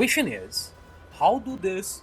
Question is, how do these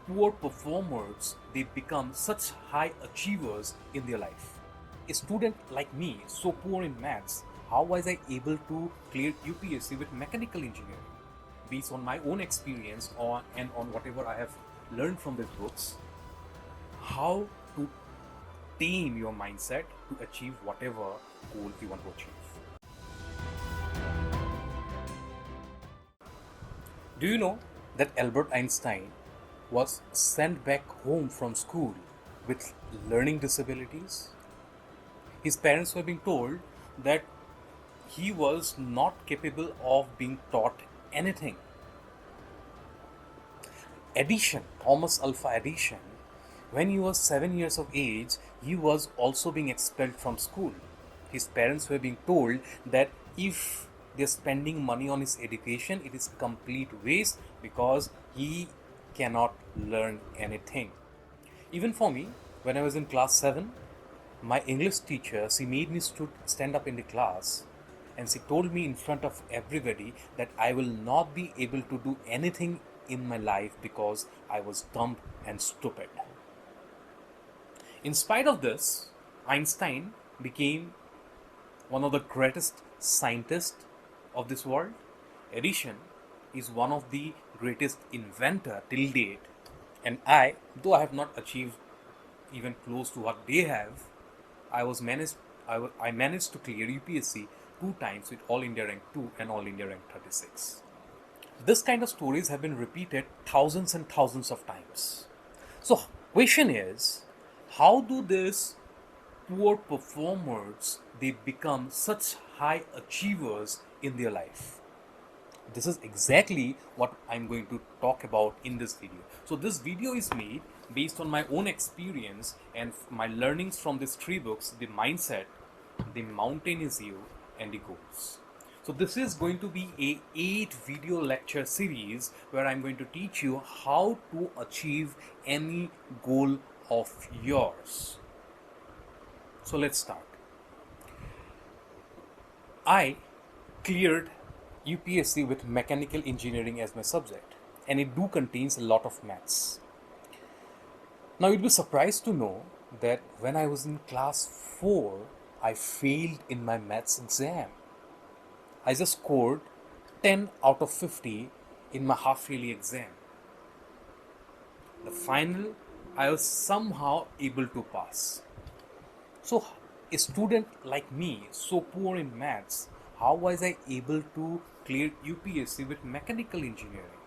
poor performers they become such high achievers in their life? A student like me, so poor in maths, how was I able to clear UPSC with mechanical engineering? Based on my own experience and on whatever I have learned from these books, how to tame your mindset to achieve whatever goal you want to achieve. Do you know that Albert Einstein was sent back home from school with learning disabilities? His parents were being told that he was not capable of being taught anything. Edison, Thomas Alpha Edison, when he was 7 years of age, he was also being expelled from school. His parents were being told that if they're spending money on his education, it is complete waste because he cannot learn anything. Even for me, when I was in class 7, my English teacher, she made me stand up in the class and she told me in front of everybody that I will not be able to do anything in my life because I was dumb and stupid. In spite of this, Einstein became one of the greatest scientists of this world. Edison is one of the greatest inventor till date. And though I have not achieved even close to what they have, I managed to clear UPSC 2 times with All India Rank 2 and All India Rank 36. This kind of stories have been repeated thousands and thousands of times. So, question is, how do these poor performers they become such high achievers in their life? This is exactly what I'm going to talk about in this video. So this video is made based on my own experience and my learnings from these 3 books: The Mindset, The Mountain Is You, and The Goals. So this is going to be a 8 video lecture series where I'm going to teach you how to achieve any goal of yours. So let's start. I cleared UPSC with mechanical engineering as my subject, and it contains a lot of maths. Now you'll be surprised to know that when I was in class 4, I failed in my maths exam. I just scored 10 out of 50 in my half-yearly exam. The final, I was somehow able to pass. So a student like me, so poor in maths, how was I able to clear UPSC with mechanical engineering?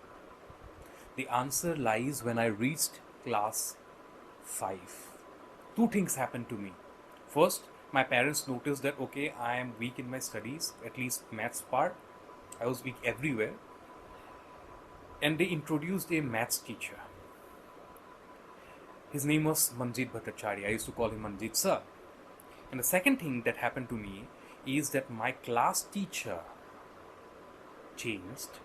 The answer lies when I reached class 5. 2 things happened to me. First, my parents noticed that okay, I am weak in my studies, at least maths part. I was weak everywhere. And they introduced a maths teacher. His name was Manjit Bhattacharya. I used to call him Manjit sir. And the second thing that happened to me is that my class teacher changed,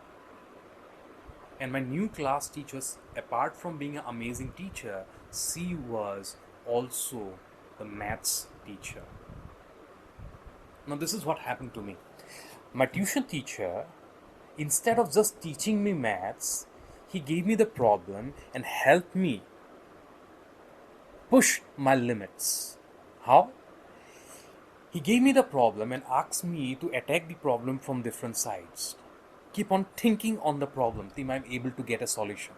and my new class teacher, apart from being an amazing teacher, she was also the maths teacher. Now this is what happened to me. My tuition teacher, instead of just teaching me maths, he gave me the problem and helped me push my limits. How? He gave me the problem and asked me to attack the problem from different sides. Keep on thinking on the problem till I'm able to get a solution.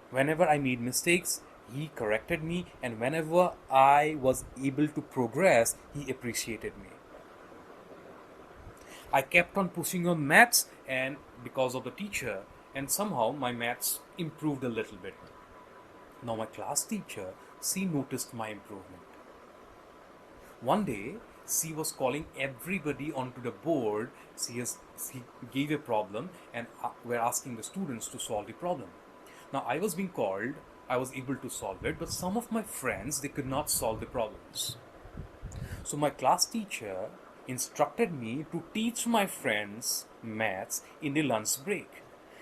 Whenever I made mistakes, he corrected me, and whenever I was able to progress, he appreciated me. I kept on pushing on maths, and because of the teacher, and somehow my maths improved a little bit. Now my class teacher, she noticed my improvement. One day, she was calling everybody onto the board. She gave a problem and were asking the students to solve the problem. Now I was being called, I was able to solve it, but some of my friends, they could not solve the problems. So my class teacher instructed me to teach my friends maths in the lunch break.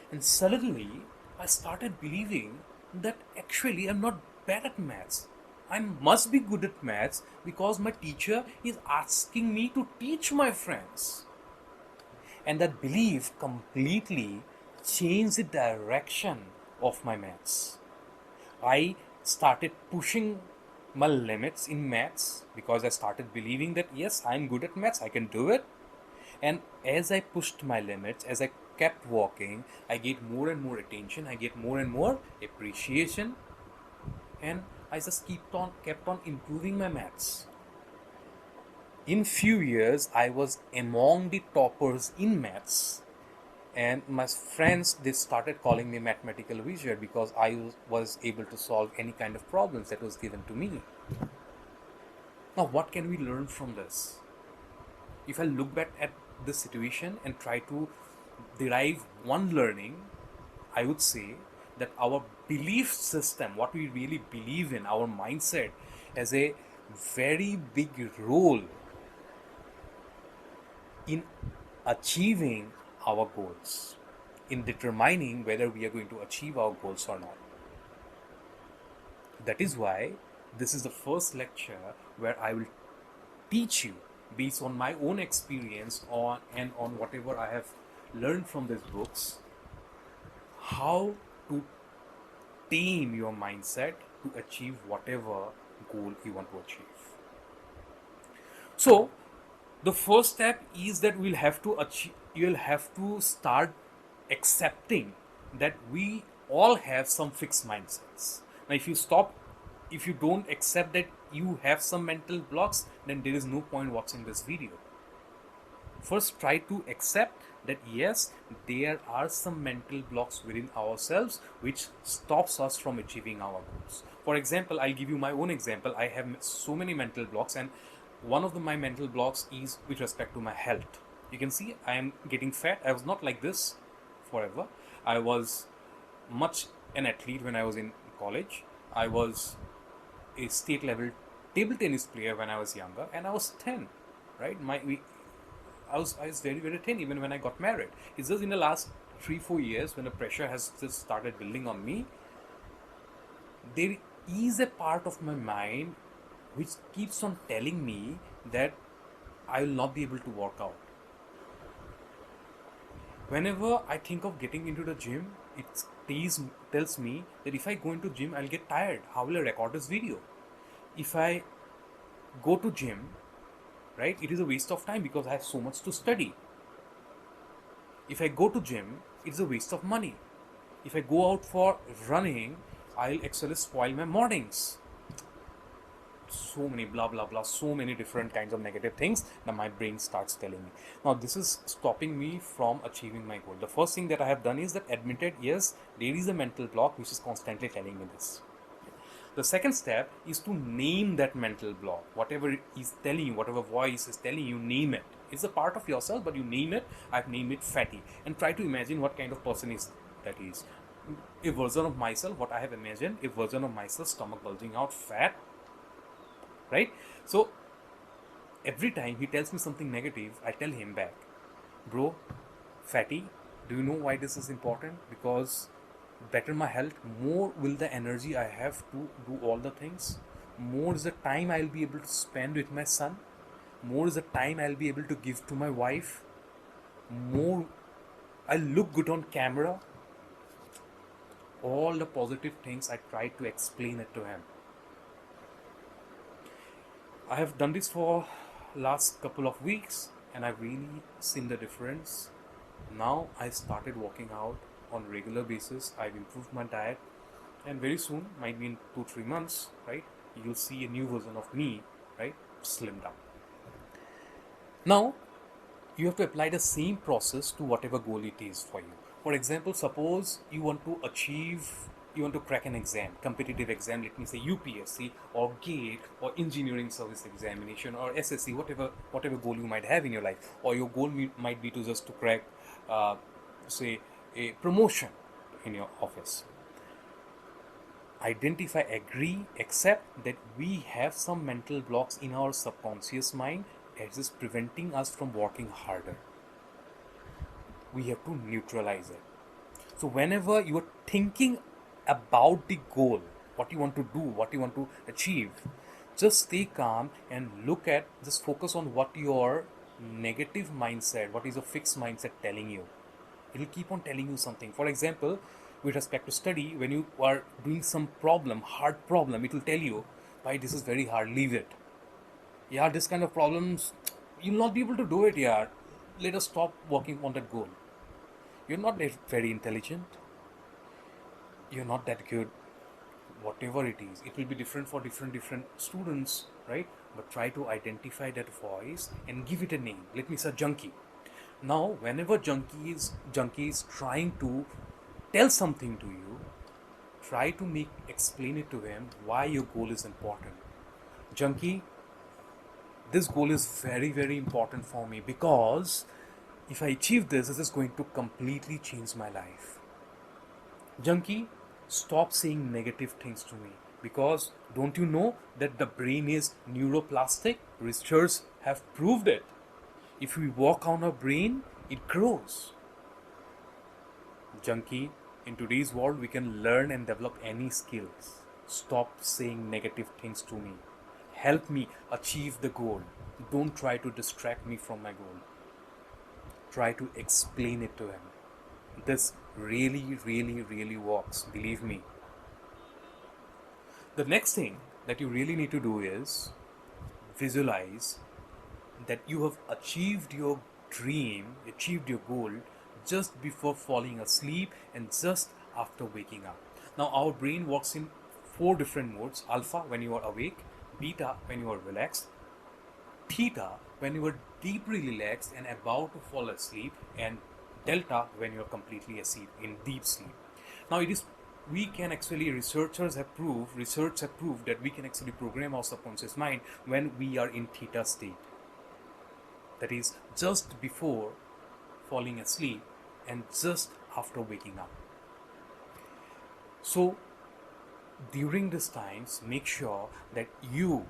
And suddenly, I started believing that actually I'm not bad at maths. I must be good at maths because my teacher is asking me to teach my friends. And that belief completely changed the direction of my maths. I started pushing my limits in maths because I started believing that yes, I'm good at maths, I can do it. And as I pushed my limits, as I kept walking, I get more and more attention, I get more and more appreciation, and I just kept on improving my maths. In few years, I was among the toppers in maths, and my friends, they started calling me mathematical wizard because I was able to solve any kind of problems that was given to me. Now, what can we learn from this? If I look back at this situation and try to derive one learning, I would say that our belief system, what we really believe in, our mindset, has a very big role in achieving our goals, in determining whether we are going to achieve our goals or not. That is why this is the first lecture where I will teach you, based on my own experience and on whatever I have learned from these books, how to tame your mindset to achieve whatever goal you want to achieve. So the first step is that you'll have to start accepting that we all have some fixed mindsets. Now if you don't accept that you have some mental blocks, then there is no point watching this video. First, try to accept that yes, there are some mental blocks within ourselves which stops us from achieving our goals. For example, I'll give you my own example. I have so many mental blocks, and one of my mental blocks is with respect to my health. You can see I am getting fat. I was not like this forever. I was much an athlete when I was in college. I was a state level table tennis player when I was younger, and I was thin, right? I was very very thin even when I got married. It's just in the last 3-4 years, when the pressure has just started building on me, there is a part of my mind which keeps on telling me that I will not be able to work out. Whenever I think of getting into the gym, it tells me that if I go into gym, I'll get tired. How will I record this video? If I go to gym, right, it is a waste of time because I have so much to study. If I go to gym, it's a waste of money. If I go out for running, I'll actually spoil my mornings. So many blah blah blah, so many different kinds of negative things that my brain starts telling me. Now this is stopping me from achieving my goal. The first thing that I have done is that admitted, yes, there is a mental block which is constantly telling me this. The second step is to name that mental block. Whatever it is telling you, whatever voice is telling you, name it. It's a part of yourself, but you name it. I've named it fatty. And try to imagine what kind of person is that is. A version of myself, what I have imagined, a version of myself, stomach bulging out, fat, right? So every time he tells me something negative, I tell him back, bro, fatty, do you know why this is important? Because better my health, more will the energy I have to do all the things, more is the time I'll be able to spend with my son, more is the time I'll be able to give to my wife, more I'll look good on camera. All the positive things, I try to explain it to him. I have done this for last couple of weeks and I've really seen the difference. Now I started working out on regular basis. I've improved my diet, and very soon, might be in 2-3 months, right, you'll see a new version of me, right, slimmed down. Now you have to apply the same process to whatever goal it is for you. For example, suppose you want to crack an exam, competitive exam, let me say UPSC or GATE or engineering service examination or SSC, whatever goal you might have in your life, or your goal might be to just to crack, say, a promotion in your office. Identify, agree, accept that we have some mental blocks in our subconscious mind that is preventing us from working harder. We have to neutralize it. So whenever you are thinking about the goal, what you want to do, what you want to achieve, just stay calm and just focus on what your negative mindset, what is a fixed mindset telling you. It will keep on telling you something. For example, with respect to study, when you are doing some problem, hard problem, it will tell you, why this is very hard, leave it. Yeah, this kind of problems, you'll not be able to do it, yeah. Let us stop working on that goal. You're not that very intelligent. You're not that good. Whatever it is, it will be different for different students, right? But try to identify that voice and give it a name. Let me say Junkie. Now, whenever junkie is trying to tell something to you, try to explain it to him why your goal is important. Junkie, this goal is very, very important for me because if I achieve this, this is going to completely change my life. Junkie, stop saying negative things to me, because don't you know that the brain is neuroplastic? Researchers have proved it. If we work on our brain, it grows. Junkie, in today's world, we can learn and develop any skills. Stop saying negative things to me. Help me achieve the goal. Don't try to distract me from my goal. Try to explain it to him. This really, really, really works. Believe me. The next thing that you really need to do is visualize that you have achieved your dream, achieved your goal just before falling asleep and just after waking up. Now, our brain works in 4 different modes: alpha, when you are awake; beta, when you are relaxed; theta, when you are deeply relaxed and about to fall asleep; and delta, when you are completely asleep, in deep sleep. Now, research have proved that we can actually program our subconscious mind when we are in theta state. That is, just before falling asleep and just after waking up. So, during these times, make sure that you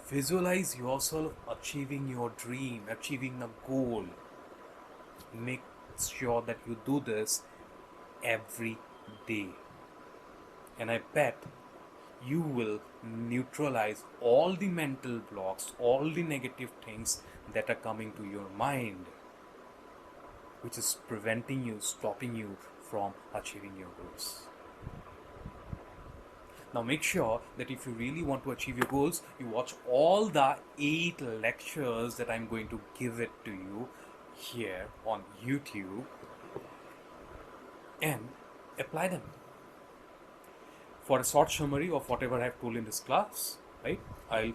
visualize yourself achieving your dream, achieving a goal. Make sure that you do this every day. And I bet you will neutralize all the mental blocks, all the negative things that are coming to your mind, which is preventing you, stopping you from achieving your goals. Now, make sure that if you really want to achieve your goals, you watch all the 8 lectures that I'm going to give it to you here on YouTube and apply them. For a short summary of whatever I have told in this class, right, I'll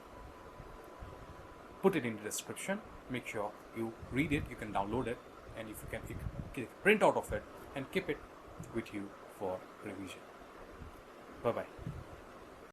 put it in the description. Make sure you read it, you can download it, and if you can print out of it and keep it with you for revision. Bye-bye.